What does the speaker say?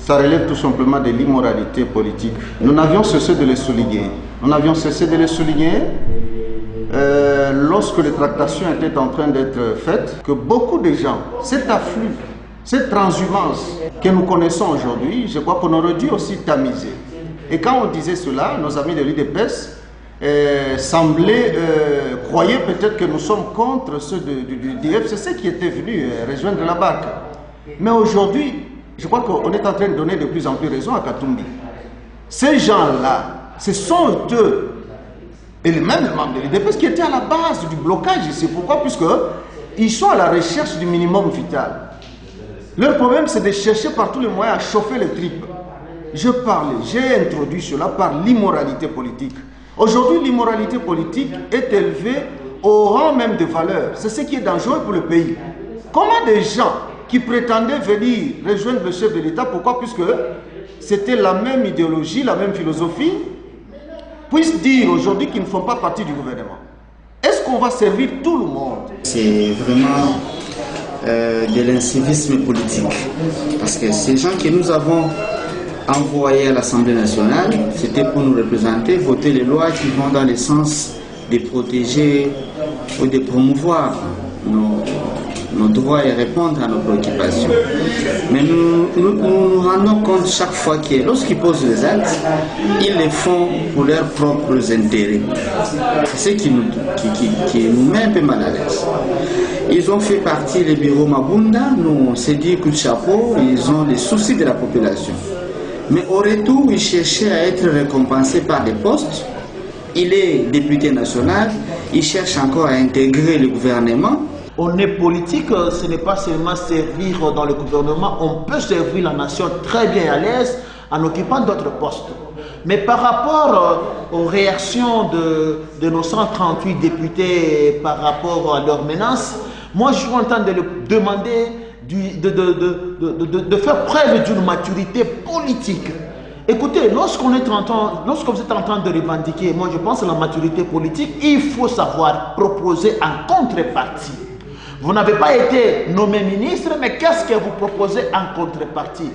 Ça relève tout simplement de l'immoralité politique. Nous n'avions cessé de le souligner. Nous n'avions cessé de le souligner lorsque les tractations étaient en train d'être faites, que beaucoup de gens, cet afflux, cette transhumance que nous connaissons aujourd'hui, je crois qu'on aurait dû aussi tamiser. Et quand on disait cela, nos amis de l'UDPS croyaient peut-être que nous sommes contre ceux du FCC qui étaient venus rejoindre la barque. Mais aujourd'hui, je crois qu'on est en train de donner de plus en plus raison à Katumbi. Ces gens-là, ce sont eux, et même les membres de l'UDPS qui étaient à la base du blocage ici. Pourquoi? Puisqu'ils sont à la recherche du minimum vital. Leur problème, c'est de chercher par tous les moyens à chauffer les tripes. J'ai introduit cela par l'immoralité politique. Aujourd'hui, l'immoralité politique est élevée au rang même de valeur. C'est ce qui est dangereux pour le pays. Comment des gens qui prétendaient venir rejoindre le chef de l'État, pourquoi? Puisque c'était la même idéologie, la même philosophie, puissent dire aujourd'hui qu'ils ne font pas partie du gouvernement. Est-ce qu'on va servir tout le monde? C'est vraiment de l'incivisme politique. Parce que ces gens que nous avons envoyés à l'Assemblée nationale, c'était pour nous représenter, voter les lois qui vont dans le sens de protéger ou de promouvoir nos droits et répondre à nos préoccupations. Mais nous rendons compte chaque fois que lorsqu'ils posent les actes, ils les font pour leurs propres intérêts. C'est ce qui nous met un peu mal à l'aise. Ils ont fait partie des bureaux Mabunda, nous on s'est dit coup de chapeau, ils ont les soucis de la population. Mais au retour, il cherchait à être récompensé par des postes. Il est député national, il cherche encore à intégrer le gouvernement. On est politique, ce n'est pas seulement servir dans le gouvernement, on peut servir la nation très bien à l'aise en occupant d'autres postes. Mais par rapport aux réactions de nos 138 députés par rapport à leurs menaces, moi je suis en train de leur demander de faire preuve d'une maturité politique. Écoutez, lorsque vous êtes en train de revendiquer, moi je pense à la maturité politique, il faut savoir proposer en contrepartie. Vous n'avez pas été nommé ministre, mais qu'est-ce que vous proposez en contrepartie?